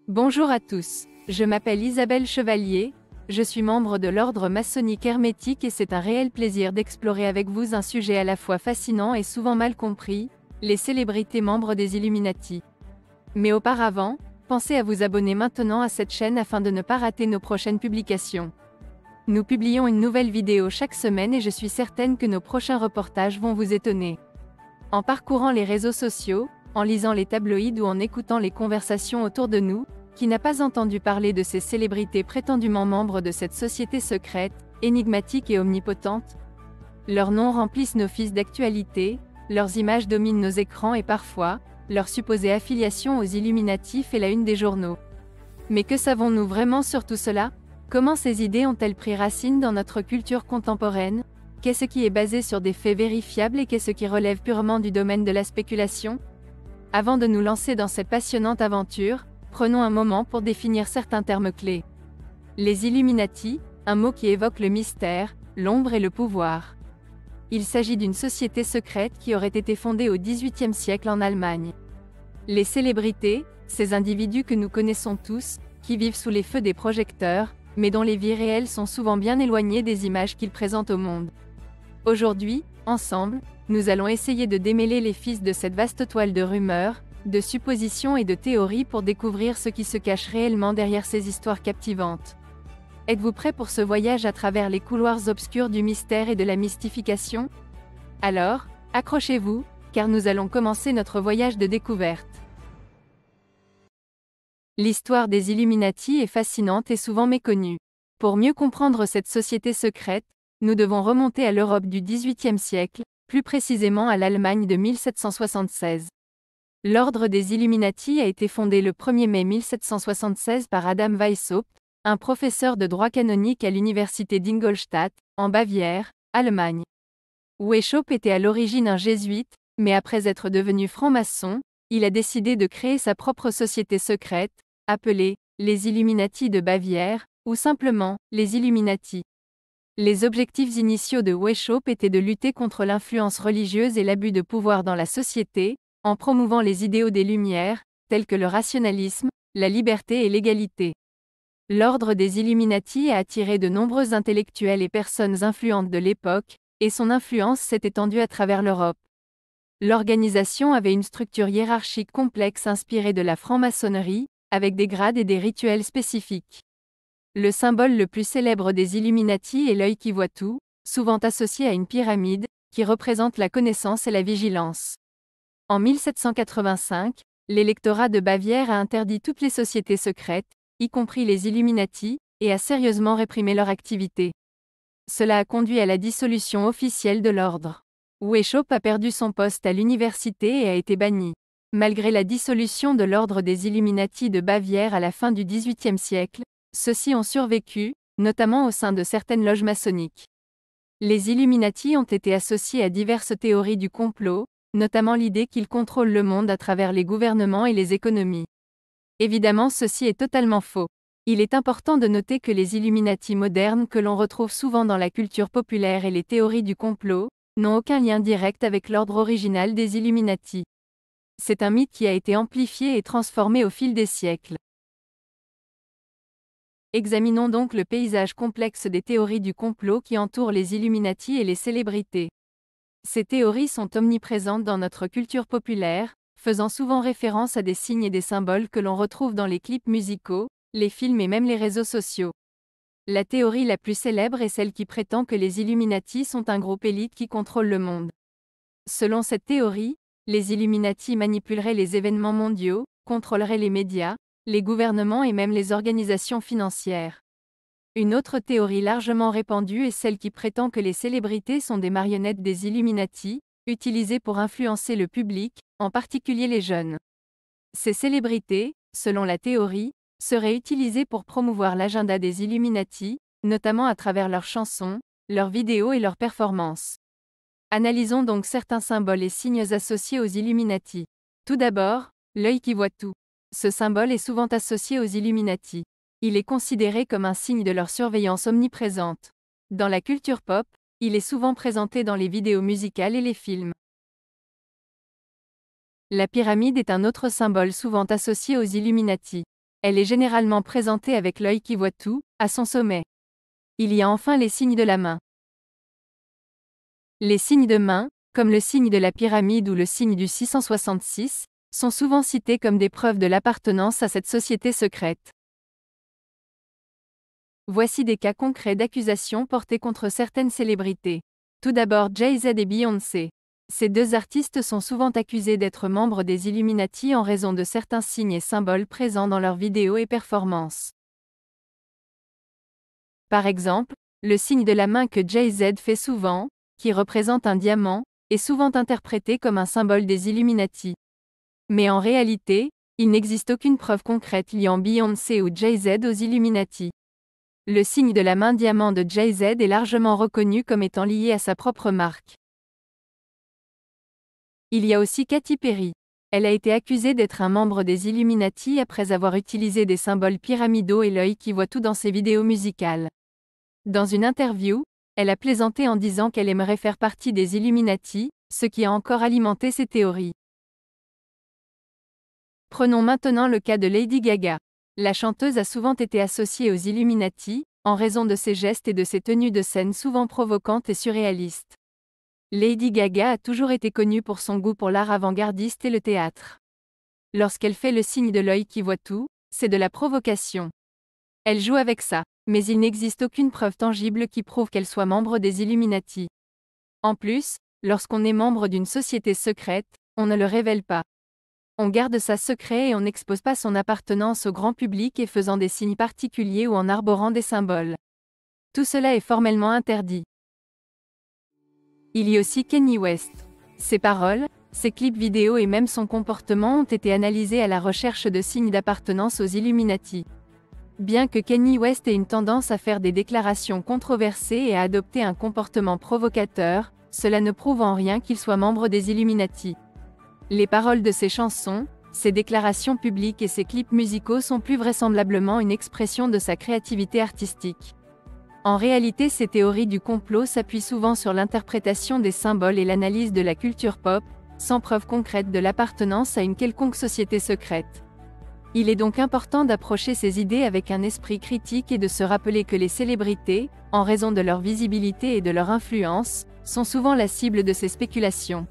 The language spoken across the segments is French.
Bonjour à tous, je m'appelle Isabelle Chevalier, je suis membre de l'ordre maçonnique hermétique et c'est un réel plaisir d'explorer avec vous un sujet à la fois fascinant et souvent mal compris, les célébrités membres des Illuminati. Mais auparavant, pensez à vous abonner maintenant à cette chaîne afin de ne pas rater nos prochaines publications. Nous publions une nouvelle vidéo chaque semaine et je suis certaine que nos prochains reportages vont vous étonner. En parcourant les réseaux sociaux, en lisant les tabloïds ou en écoutant les conversations autour de nous, qui n'a pas entendu parler de ces célébrités prétendument membres de cette société secrète, énigmatique et omnipotente? Leurs noms remplissent nos fils d'actualité, leurs images dominent nos écrans et parfois, leur supposée affiliation aux Illuminati fait la une des journaux. Mais que savons-nous vraiment sur tout cela? Comment ces idées ont-elles pris racine dans notre culture contemporaine? Qu'est-ce qui est basé sur des faits vérifiables et qu'est-ce qui relève purement du domaine de la spéculation? Avant de nous lancer dans cette passionnante aventure, prenons un moment pour définir certains termes clés. Les Illuminati, un mot qui évoque le mystère, l'ombre et le pouvoir. Il s'agit d'une société secrète qui aurait été fondée au XVIIIe siècle en Allemagne. Les célébrités, ces individus que nous connaissons tous, qui vivent sous les feux des projecteurs, mais dont les vies réelles sont souvent bien éloignées des images qu'ils présentent au monde. Aujourd'hui, ensemble, nous allons essayer de démêler les fils de cette vaste toile de rumeurs, de suppositions et de théories pour découvrir ce qui se cache réellement derrière ces histoires captivantes. Êtes-vous prêts pour ce voyage à travers les couloirs obscurs du mystère et de la mystification? Alors, accrochez-vous, car nous allons commencer notre voyage de découverte. L'histoire des Illuminati est fascinante et souvent méconnue. Pour mieux comprendre cette société secrète, nous devons remonter à l'Europe du XVIIIe siècle, plus précisément à l'Allemagne de 1776. L'ordre des Illuminati a été fondé le 1er mai 1776 par Adam Weishaupt, un professeur de droit canonique à l'université d'Ingolstadt, en Bavière, Allemagne. Weishaupt était à l'origine un jésuite, mais après être devenu franc-maçon, il a décidé de créer sa propre société secrète, appelée les Illuminati de Bavière, ou simplement les Illuminati. Les objectifs initiaux de Weishaupt étaient de lutter contre l'influence religieuse et l'abus de pouvoir dans la société, en promouvant les idéaux des Lumières, tels que le rationalisme, la liberté et l'égalité. L'ordre des Illuminati a attiré de nombreux intellectuels et personnes influentes de l'époque, et son influence s'est étendue à travers l'Europe. L'organisation avait une structure hiérarchique complexe inspirée de la franc-maçonnerie, avec des grades et des rituels spécifiques. Le symbole le plus célèbre des Illuminati est l'œil qui voit tout, souvent associé à une pyramide, qui représente la connaissance et la vigilance. En 1785, l'électorat de Bavière a interdit toutes les sociétés secrètes, y compris les Illuminati, et a sérieusement réprimé leur activité. Cela a conduit à la dissolution officielle de l'ordre. Weishaupt a perdu son poste à l'université et a été banni. Malgré la dissolution de l'ordre des Illuminati de Bavière à la fin du XVIIIe siècle, ceux-ci ont survécu, notamment au sein de certaines loges maçonniques. Les Illuminati ont été associés à diverses théories du complot, notamment l'idée qu'ils contrôlent le monde à travers les gouvernements et les économies. Évidemment, ceci est totalement faux. Il est important de noter que les Illuminati modernes que l'on retrouve souvent dans la culture populaire et les théories du complot, n'ont aucun lien direct avec l'ordre original des Illuminati. C'est un mythe qui a été amplifié et transformé au fil des siècles. Examinons donc le paysage complexe des théories du complot qui entourent les Illuminati et les célébrités. Ces théories sont omniprésentes dans notre culture populaire, faisant souvent référence à des signes et des symboles que l'on retrouve dans les clips musicaux, les films et même les réseaux sociaux. La théorie la plus célèbre est celle qui prétend que les Illuminati sont un groupe élite qui contrôle le monde. Selon cette théorie, les Illuminati manipuleraient les événements mondiaux, contrôleraient les médias, les gouvernements et même les organisations financières. Une autre théorie largement répandue est celle qui prétend que les célébrités sont des marionnettes des Illuminati, utilisées pour influencer le public, en particulier les jeunes. Ces célébrités, selon la théorie, seraient utilisées pour promouvoir l'agenda des Illuminati, notamment à travers leurs chansons, leurs vidéos et leurs performances. Analysons donc certains symboles et signes associés aux Illuminati. Tout d'abord, l'œil qui voit tout. Ce symbole est souvent associé aux Illuminati. Il est considéré comme un signe de leur surveillance omniprésente. Dans la culture pop, il est souvent présenté dans les vidéos musicales et les films. La pyramide est un autre symbole souvent associé aux Illuminati. Elle est généralement présentée avec l'œil qui voit tout, à son sommet. Il y a enfin les signes de la main. Les signes de main, comme le signe de la pyramide ou le signe du 666, sont souvent cités comme des preuves de l'appartenance à cette société secrète. Voici des cas concrets d'accusations portées contre certaines célébrités. Tout d'abord Jay-Z et Beyoncé. Ces deux artistes sont souvent accusés d'être membres des Illuminati en raison de certains signes et symboles présents dans leurs vidéos et performances. Par exemple, le signe de la main que Jay-Z fait souvent, qui représente un diamant, est souvent interprété comme un symbole des Illuminati. Mais en réalité, il n'existe aucune preuve concrète liant Beyoncé ou Jay-Z aux Illuminati. Le signe de la main diamant de Jay-Z est largement reconnu comme étant lié à sa propre marque. Il y a aussi Katy Perry. Elle a été accusée d'être un membre des Illuminati après avoir utilisé des symboles pyramidaux et l'œil qui voit tout dans ses vidéos musicales. Dans une interview, elle a plaisanté en disant qu'elle aimerait faire partie des Illuminati, ce qui a encore alimenté ses théories. Prenons maintenant le cas de Lady Gaga. La chanteuse a souvent été associée aux Illuminati, en raison de ses gestes et de ses tenues de scène souvent provocantes et surréalistes. Lady Gaga a toujours été connue pour son goût pour l'art avant-gardiste et le théâtre. Lorsqu'elle fait le signe de l'œil qui voit tout, c'est de la provocation. Elle joue avec ça, mais il n'existe aucune preuve tangible qui prouve qu'elle soit membre des Illuminati. En plus, lorsqu'on est membre d'une société secrète, on ne le révèle pas. On garde ça secret et on n'expose pas son appartenance au grand public et faisant des signes particuliers ou en arborant des symboles. Tout cela est formellement interdit. Il y a aussi Kanye West. Ses paroles, ses clips vidéo et même son comportement ont été analysés à la recherche de signes d'appartenance aux Illuminati. Bien que Kanye West ait une tendance à faire des déclarations controversées et à adopter un comportement provocateur, cela ne prouve en rien qu'il soit membre des Illuminati. Les paroles de ses chansons, ses déclarations publiques et ses clips musicaux sont plus vraisemblablement une expression de sa créativité artistique. En réalité, ces théories du complot s'appuient souvent sur l'interprétation des symboles et l'analyse de la culture pop, sans preuve concrète de l'appartenance à une quelconque société secrète. Il est donc important d'approcher ces idées avec un esprit critique et de se rappeler que les célébrités, en raison de leur visibilité et de leur influence, sont souvent la cible de ces spéculations.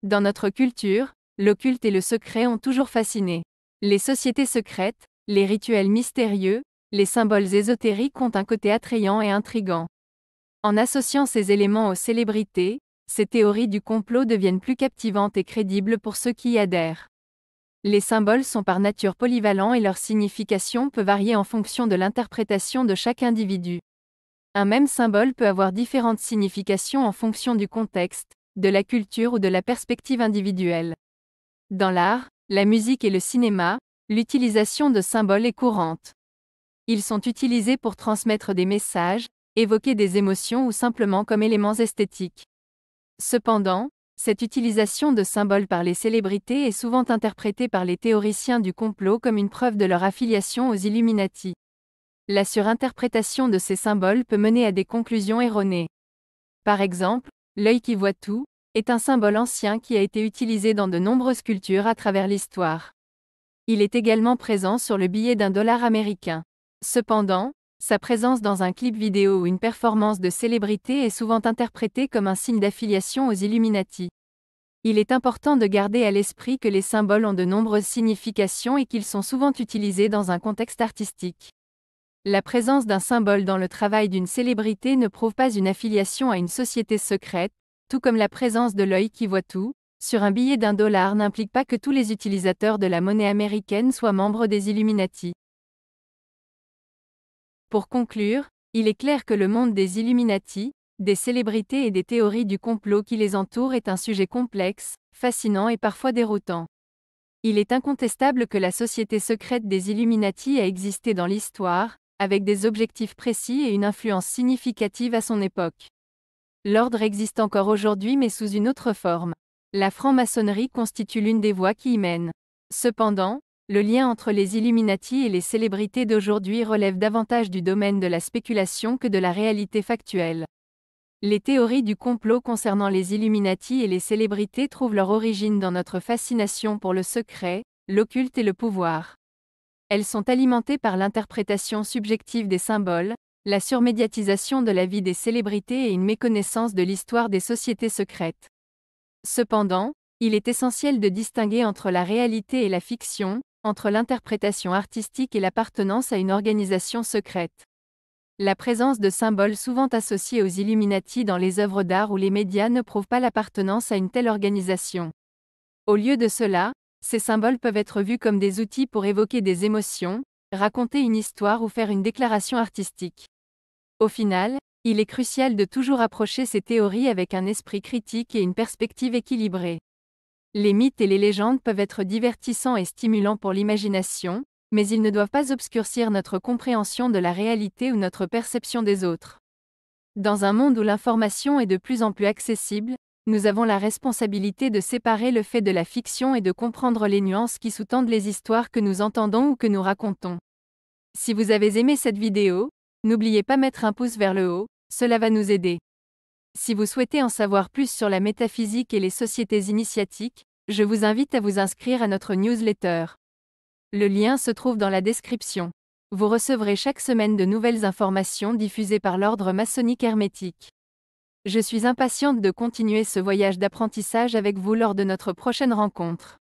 Dans notre culture, l'occulte et le secret ont toujours fasciné. Les sociétés secrètes, les rituels mystérieux, les symboles ésotériques ont un côté attrayant et intrigant. En associant ces éléments aux célébrités, ces théories du complot deviennent plus captivantes et crédibles pour ceux qui y adhèrent. Les symboles sont par nature polyvalents et leur signification peut varier en fonction de l'interprétation de chaque individu. Un même symbole peut avoir différentes significations en fonction du contexte, de la culture ou de la perspective individuelle. Dans l'art, la musique et le cinéma, l'utilisation de symboles est courante. Ils sont utilisés pour transmettre des messages, évoquer des émotions ou simplement comme éléments esthétiques. Cependant, cette utilisation de symboles par les célébrités est souvent interprétée par les théoriciens du complot comme une preuve de leur affiliation aux Illuminati. La surinterprétation de ces symboles peut mener à des conclusions erronées. Par exemple, l'œil qui voit tout est un symbole ancien qui a été utilisé dans de nombreuses cultures à travers l'histoire. Il est également présent sur le billet d'$1 américain. Cependant, sa présence dans un clip vidéo ou une performance de célébrité est souvent interprétée comme un signe d'affiliation aux Illuminati. Il est important de garder à l'esprit que les symboles ont de nombreuses significations et qu'ils sont souvent utilisés dans un contexte artistique. La présence d'un symbole dans le travail d'une célébrité ne prouve pas une affiliation à une société secrète, tout comme la présence de l'œil qui voit tout, sur un billet d'$1 n'implique pas que tous les utilisateurs de la monnaie américaine soient membres des Illuminati. Pour conclure, il est clair que le monde des Illuminati, des célébrités et des théories du complot qui les entourent est un sujet complexe, fascinant et parfois déroutant. Il est incontestable que la société secrète des Illuminati a existé dans l'histoire, avec des objectifs précis et une influence significative à son époque. L'ordre existe encore aujourd'hui mais sous une autre forme. La franc-maçonnerie constitue l'une des voies qui y mènent. Cependant, le lien entre les Illuminati et les célébrités d'aujourd'hui relève davantage du domaine de la spéculation que de la réalité factuelle. Les théories du complot concernant les Illuminati et les célébrités trouvent leur origine dans notre fascination pour le secret, l'occulte et le pouvoir. Elles sont alimentées par l'interprétation subjective des symboles, la surmédiatisation de la vie des célébrités et une méconnaissance de l'histoire des sociétés secrètes. Cependant, il est essentiel de distinguer entre la réalité et la fiction, entre l'interprétation artistique et l'appartenance à une organisation secrète. La présence de symboles souvent associés aux Illuminati dans les œuvres d'art ou les médias ne prouve pas l'appartenance à une telle organisation. Au lieu de cela, ces symboles peuvent être vus comme des outils pour évoquer des émotions, raconter une histoire ou faire une déclaration artistique. Au final, il est crucial de toujours approcher ces théories avec un esprit critique et une perspective équilibrée. Les mythes et les légendes peuvent être divertissants et stimulants pour l'imagination, mais ils ne doivent pas obscurcir notre compréhension de la réalité ou notre perception des autres. Dans un monde où l'information est de plus en plus accessible, nous avons la responsabilité de séparer le fait de la fiction et de comprendre les nuances qui sous-tendent les histoires que nous entendons ou que nous racontons. Si vous avez aimé cette vidéo, n'oubliez pas de mettre un pouce vers le haut, cela va nous aider. Si vous souhaitez en savoir plus sur la métaphysique et les sociétés initiatiques, je vous invite à vous inscrire à notre newsletter. Le lien se trouve dans la description. Vous recevrez chaque semaine de nouvelles informations diffusées par l'ordre maçonnique hermétique. Je suis impatiente de continuer ce voyage d'apprentissage avec vous lors de notre prochaine rencontre.